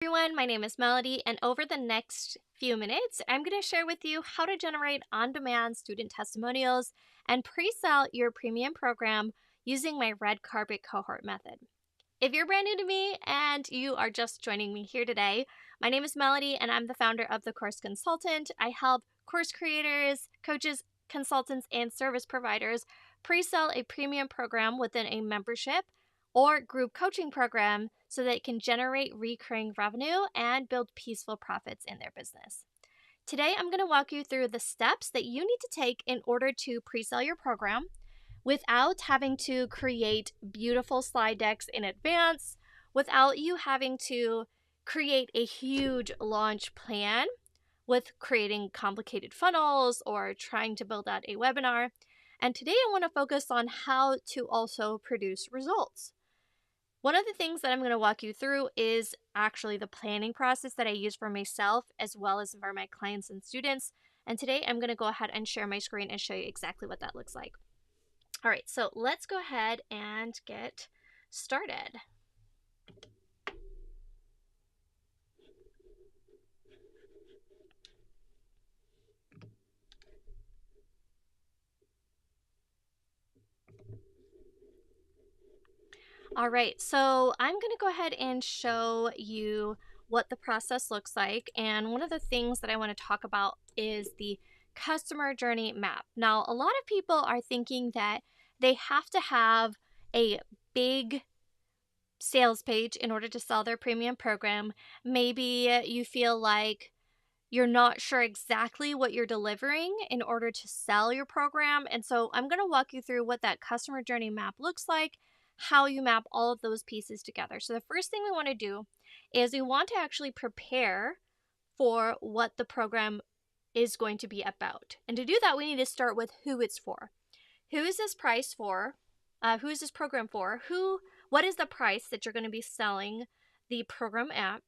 Everyone, my name is Melody, and over the next few minutes, I'm going to share with you how to generate on-demand student testimonials and pre-sell your premium program using my Red Carpet Cohort Method. If you're brand new to me and you are just joining me here today, my name is Melody, and I'm the founder of The Course Consultant. I help course creators, coaches, consultants, and service providers pre-sell a premium program within a membership or group coaching program so that it can generate recurring revenue and build peaceful profits in their business. Today, I'm going to walk you through the steps that you need to take in order to pre-sell your program without having to create beautiful slide decks in advance, without you having to create a huge launch plan with creating complicated funnels or trying to build out a webinar. And today I want to focus on how to also produce results. One of the things that I'm going to walk you through is actually the planning process that I use for myself as well as for my clients and students. And today I'm going to go ahead and share my screen and show you exactly what that looks like. All right, so let's go ahead and get started. All right, so I'm going to go ahead and show you what the process looks like. And one of the things that I want to talk about is the customer journey map. Now, a lot of people are thinking that they have to have a big sales page in order to sell their premium program. Maybe you feel like you're not sure exactly what you're delivering in order to sell your program. And so I'm going to walk you through what that customer journey map looks like, how you map all of those pieces together. So the first thing we want to do is we want to actually prepare for what the program is going to be about. And to do that, we need to start with who it's for. Who is this price for? Who is this program for? What is the price that you're going to be selling the program at?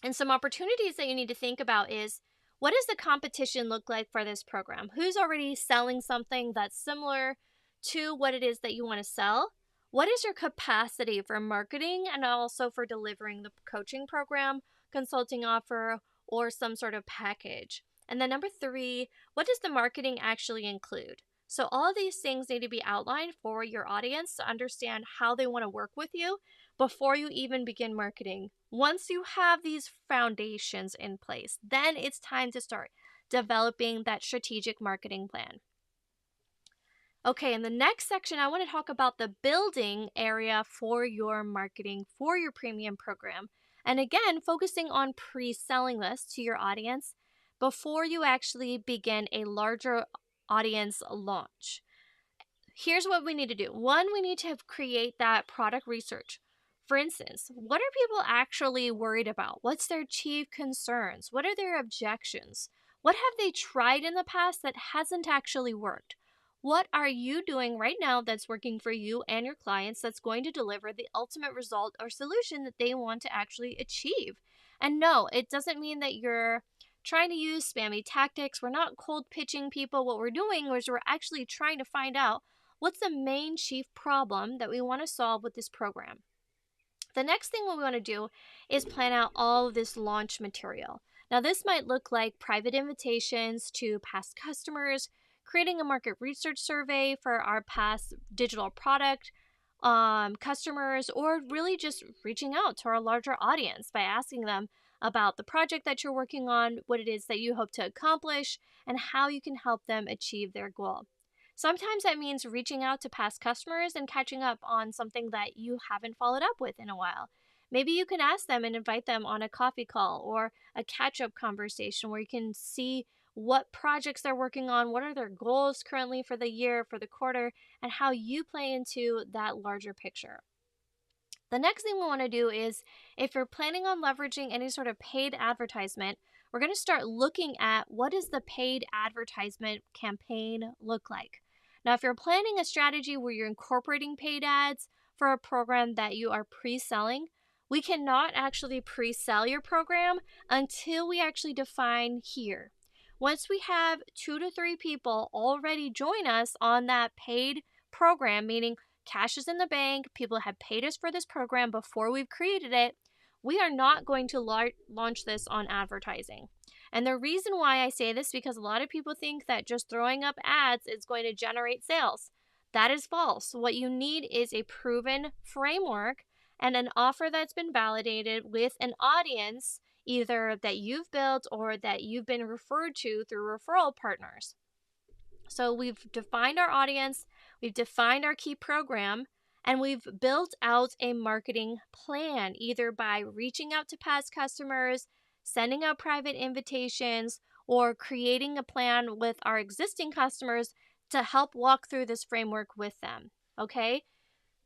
And some opportunities that you need to think about is, what does the competition look like for this program? Who's already selling something that's similar to what it is that you want to sell? What is your capacity for marketing and also for delivering the coaching program, consulting offer, or some sort of package? And then number 3, what does the marketing actually include? So all of these things need to be outlined for your audience to understand how they want to work with you before you even begin marketing. Once you have these foundations in place, then it's time to start developing that strategic marketing plan. Okay, in the next section, I want to talk about the building area for your marketing for your premium program. And again, focusing on pre-selling this to your audience before you actually begin a larger audience launch. Here's what we need to do. 1, we need to create that product research. For instance, what are people actually worried about? What's their chief concerns? What are their objections? What have they tried in the past that hasn't actually worked? What are you doing right now that's working for you and your clients that's going to deliver the ultimate result or solution that they want to actually achieve? And no, it doesn't mean that you're trying to use spammy tactics. We're not cold pitching people. What we're doing is we're actually trying to find out what's the main chief problem that we want to solve with this program. The next thing what we want to do is plan out all of this launch material. Now, this might look like private invitations to past customers, creating a market research survey for our past digital product customers, or really just reaching out to our larger audience by asking them about the project that you're working on, what it is that you hope to accomplish, and how you can help them achieve their goal. Sometimes that means reaching out to past customers and catching up on something that you haven't followed up with in a while. Maybe you can ask them and invite them on a coffee call or a catch-up conversation where you can see what projects they're working on, what are their goals currently for the year, for the quarter, and how you play into that larger picture. The next thing we want to do is, if you're planning on leveraging any sort of paid advertisement, we're going to start looking at what does the paid advertisement campaign look like. Now, if you're planning a strategy where you're incorporating paid ads for a program that you are pre-selling, we cannot actually pre-sell your program until we actually define here. Once we have 2 to 3 people already join us on that paid program, meaning cash is in the bank, people have paid us for this program before we've created it, we are not going to launch this on advertising. And the reason why I say this, because a lot of people think that just throwing up ads is going to generate sales. That is false. What you need is a proven framework and an offer that's been validated with an audience, either that you've built or that you've been referred to through referral partners. So we've defined our audience, we've defined our key program, and we've built out a marketing plan, either by reaching out to past customers, sending out private invitations, or creating a plan with our existing customers to help walk through this framework with them. Okay?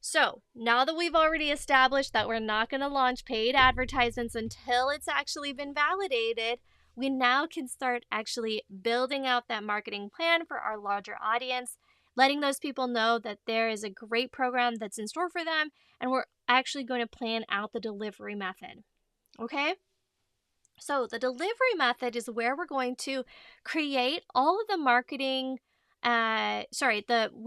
So now that we've already established that we're not going to launch paid advertisements until it's actually been validated, we now can start actually building out that marketing plan for our larger audience, letting those people know that there is a great program that's in store for them, and we're actually going to plan out the delivery method. Okay? So the delivery method is where we're going to create all of the marketing. The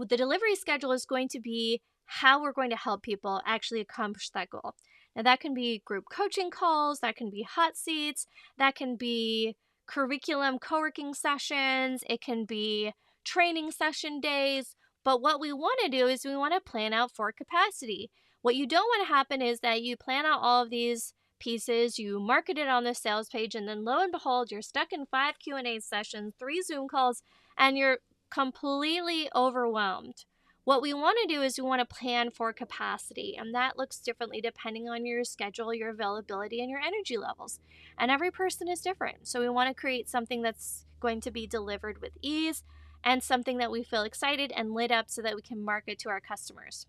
delivery schedule is going to be how we're going to help people actually accomplish that goal. Now that can be group coaching calls, that can be hot seats, that can be curriculum co-working sessions, it can be training session days. But what we want to do is we want to plan out for capacity. What you don't want to happen is that you plan out all of these pieces, you market it on the sales page, and then lo and behold, you're stuck in 5 Q&A sessions, 3 Zoom calls, and you're completely overwhelmed. What we want to do is we want to plan for capacity, and that looks differently depending on your schedule, your availability, and your energy levels. And every person is different. So we want to create something that's going to be delivered with ease and something that we feel excited and lit up so that we can market to our customers.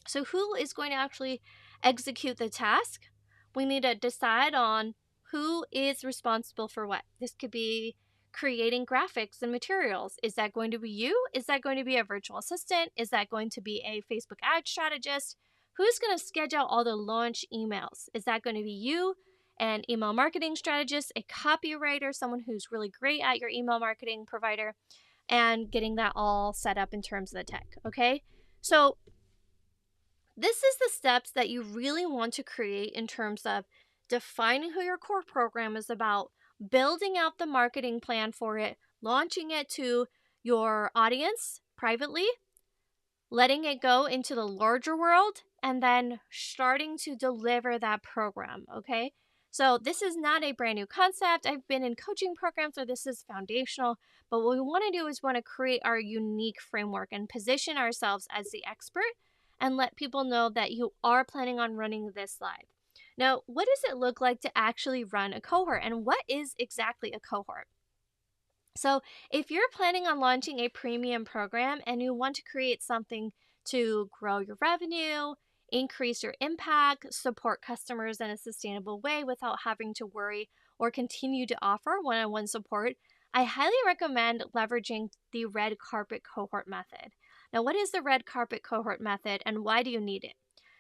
So who is going to actually execute the task? We need to decide on who is responsible for what. This could be creating graphics and materials. Is that going to be you? Is that going to be a virtual assistant? Is that going to be a Facebook ad strategist? Who's going to schedule all the launch emails? Is that going to be you, an email marketing strategist, a copywriter, someone who's really great at your email marketing provider, and getting that all set up in terms of the tech, okay? So this is the steps that you really want to create in terms of defining who your core program is about, building out the marketing plan for it, launching it to your audience privately, letting it go into the larger world, and then starting to deliver that program, okay? So this is not a brand new concept. I've been in coaching programs where this is foundational, but what we want to do is want to create our unique framework and position ourselves as the expert and let people know that you are planning on running this live. Now, what does it look like to actually run a cohort, and what is exactly a cohort? So if you're planning on launching a premium program and you want to create something to grow your revenue, increase your impact, support customers in a sustainable way without having to worry or continue to offer one-on-one support, I highly recommend leveraging the Red Carpet Cohort Method. Now, what is the Red Carpet Cohort Method and why do you need it?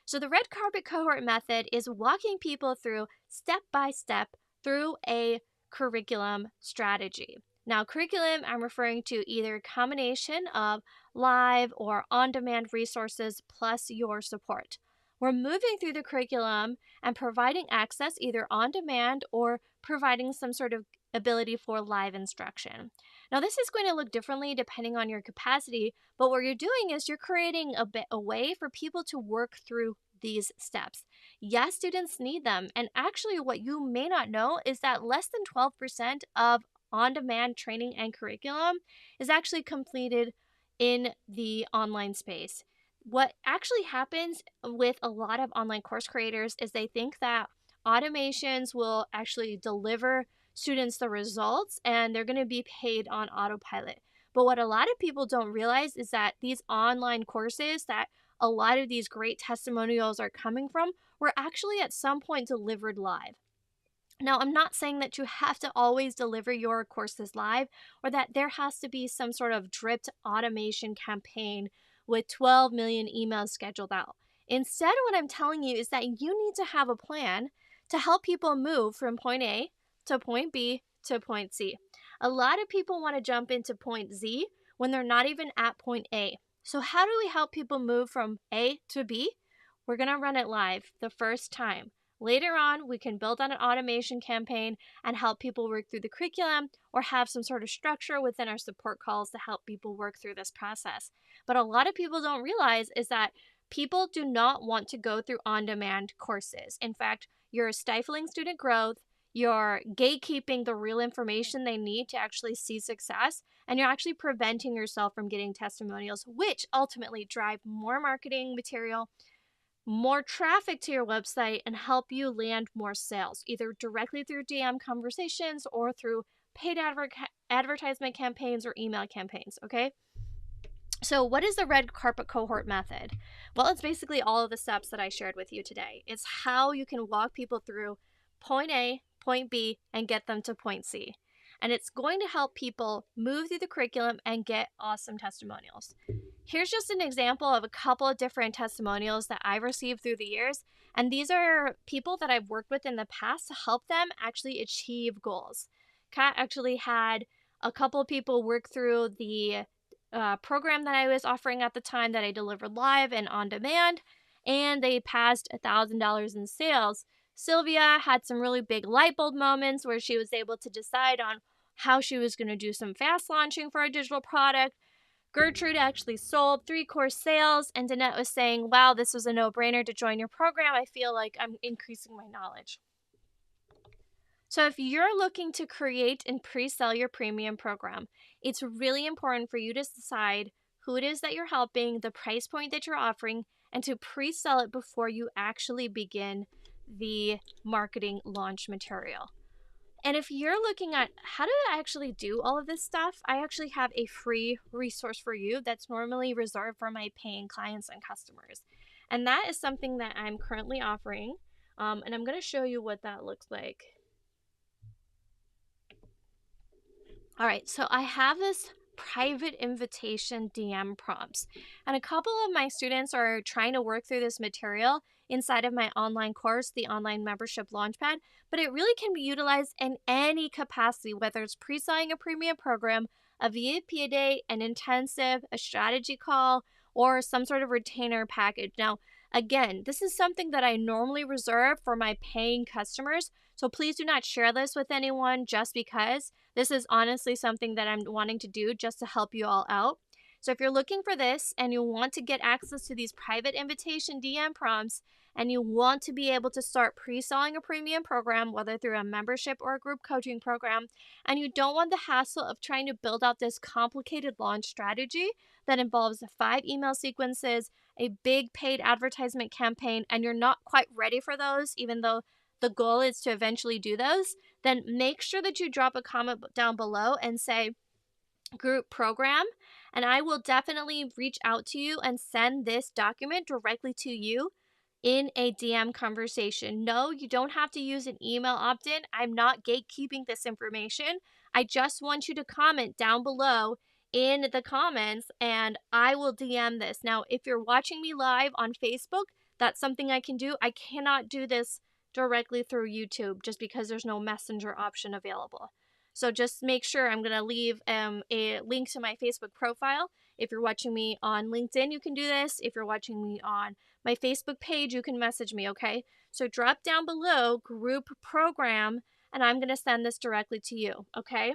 So the Red Carpet Cohort Method is walking people through step by step through a curriculum strategy. Now, curriculum, I'm referring to either a combination of live or on-demand resources plus your support. We're moving through the curriculum and providing access either on demand or providing some sort of ability for live instruction. Now, this is going to look differently depending on your capacity, but what you're doing is you're creating a way for people to work through these steps. Yes, students need them. And actually, what you may not know is that less than 12% of on-demand training and curriculum is actually completed in the online space. What actually happens with a lot of online course creators is they think that automations will actually deliver students the results and they're going to be paid on autopilot. But what a lot of people don't realize is that these online courses that a lot of these great testimonials are coming from were actually at some point delivered live. Now, I'm not saying that you have to always deliver your courses live or that there has to be some sort of dripped automation campaign with 12 million emails scheduled out. Instead, what I'm telling you is that you need to have a plan to help people move from point A to point B to point C. A lot of people want to jump into point Z when they're not even at point A. So how do we help people move from A to B? We're going to run it live the first time. Later on, we can build on an automation campaign and help people work through the curriculum or have some sort of structure within our support calls to help people work through this process. But a lot of people don't realize is that people do not want to go through on-demand courses. In fact, you're stifling student growth, you're gatekeeping the real information they need to actually see success, and you're actually preventing yourself from getting testimonials, which ultimately drive more marketing material, more traffic to your website, and help you land more sales, either directly through DM conversations or through paid advertisement campaigns or email campaigns, okay? So what is the Red Carpet Cohort Method? Well, it's basically all of the steps that I shared with you today. It's how you can walk people through point A, point B, and get them to point C. And it's going to help people move through the curriculum and get awesome testimonials. Here's just an example of a couple of different testimonials that I've received through the years. And these are people that I've worked with in the past to help them actually achieve goals. Kat actually had a couple of people work through the program that I was offering at the time that I delivered live and on demand, and they passed $1,000 in sales. Sylvia had some really big light bulb moments where she was able to decide on how she was going to do some fast launching for a digital product. Gertrude actually sold 3-course sales, and Danette was saying, wow, this was a no-brainer to join your program. I feel like I'm increasing my knowledge. So if you're looking to create and pre-sell your premium program, it's really important for you to decide who it is that you're helping, the price point that you're offering, and to pre-sell it before you actually begin the marketing launch material. And if you're looking at how do I actually do all of this stuff, I actually have a free resource for you that's normally reserved for my paying clients and customers. And that is something that I'm currently offering. And I'm going to show you what that looks like. All right, so I have this private invitation DM prompts, and a couple of my students are trying to work through this material inside of my online course, the Online Membership Launchpad, but it really can be utilized in any capacity, whether it's pre-selling a premium program, a VIP day, an intensive, a strategy call, or some sort of retainer package. Now, again, this is something that I normally reserve for my paying customers, so please do not share this with anyone just because. This is honestly something that I'm wanting to do just to help you all out. So if you're looking for this and you want to get access to these private invitation DM prompts and you want to be able to start pre-selling a premium program, whether through a membership or a group coaching program, and you don't want the hassle of trying to build out this complicated launch strategy that involves 5 email sequences, a big paid advertisement campaign, and you're not quite ready for those, even though the goal is to eventually do those, then make sure that you drop a comment down below and say group program, and I will definitely reach out to you and send this document directly to you in a DM conversation. No, you don't have to use an email opt-in. I'm not gatekeeping this information. I just want you to comment down below in the comments and I will DM this. Now, if you're watching me live on Facebook, that's something I can do. I cannot do this directly through YouTube just because there's no messenger option available. So just make sure I'm going to leave a link to my Facebook profile. If you're watching me on LinkedIn, you can do this. If you're watching me on my Facebook page, you can message me, okay? So drop down below group program, and I'm going to send this directly to you, okay?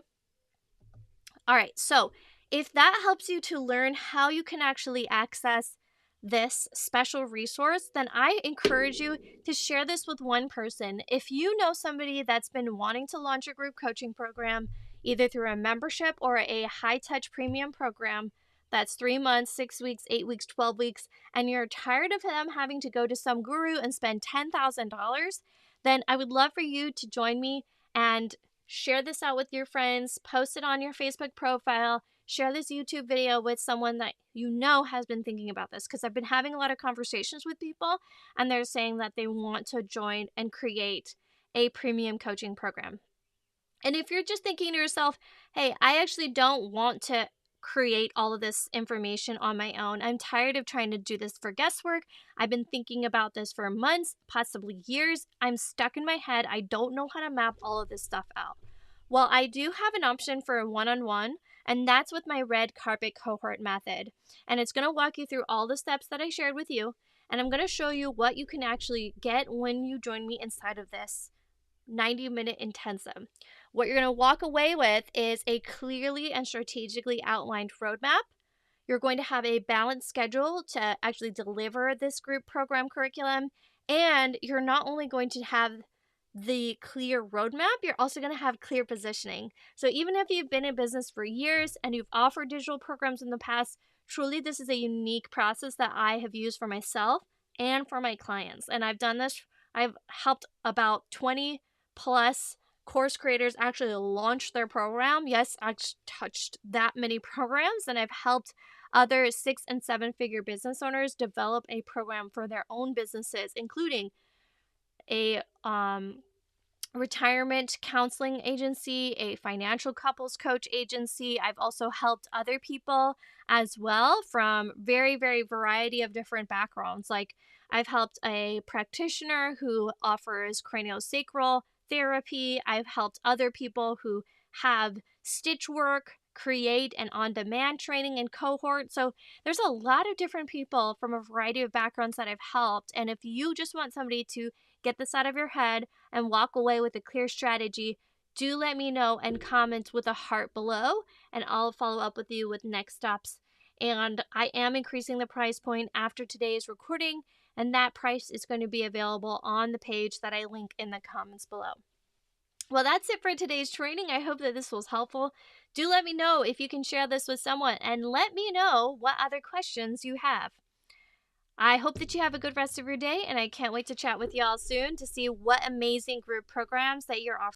All right, so if that helps you to learn how you can actually access this special resource, then I encourage you to share this with one person. If you know somebody that's been wanting to launch a group coaching program, either through a membership or a high-touch premium program that's 3 months, 6 weeks, 8 weeks, 12 weeks, and you're tired of them having to go to some guru and spend $10,000, then I would love for you to join me and share this out with your friends, post it on your Facebook profile, share this YouTube video with someone that you know has been thinking about this, because I've been having a lot of conversations with people and they're saying that they want to join and create a premium coaching program. And if you're just thinking to yourself, hey, I actually don't want to create all of this information on my own. I'm tired of trying to do this for guesswork. I've been thinking about this for months, possibly years. I'm stuck in my head. I don't know how to map all of this stuff out. Well, I do have an option for a one-on-one, and that's with my Red Carpet Cohort Method. And it's going to walk you through all the steps that I shared with you. And I'm going to show you what you can actually get when you join me inside of this 90-minute intensive. What you're going to walk away with is a clearly and strategically outlined roadmap. You're going to have a balanced schedule to actually deliver this group program curriculum. And you're not only going to have the clear roadmap, you're also going to have clear positioning. So even if you've been in business for years and you've offered digital programs in the past, truly this is a unique process that I have used for myself and for my clients. And I've helped about 20 plus course creators actually launch their program. Yes, I've touched that many programs, and I've helped other 6 and 7 figure business owners develop a program for their own businesses, including a retirement counseling agency, a financial couples coach agency. I've also helped other people as well from very, very variety of different backgrounds. Like I've helped a practitioner who offers craniosacral therapy. I've helped other people who have stitch work, create an on-demand training and cohort. So there's a lot of different people from a variety of backgrounds that I've helped. And if you just want somebody to get this out of your head and walk away with a clear strategy, do let me know and comment with a heart below, and I'll follow up with you with next steps. And I am increasing the price point after today's recording, and that price is going to be available on the page that I link in the comments below. Well, that's it for today's training. I hope that this was helpful. Do let me know if you can share this with someone, and let me know what other questions you have. I hope that you have a good rest of your day, and I can't wait to chat with y'all soon to see what amazing group programs that you're offering.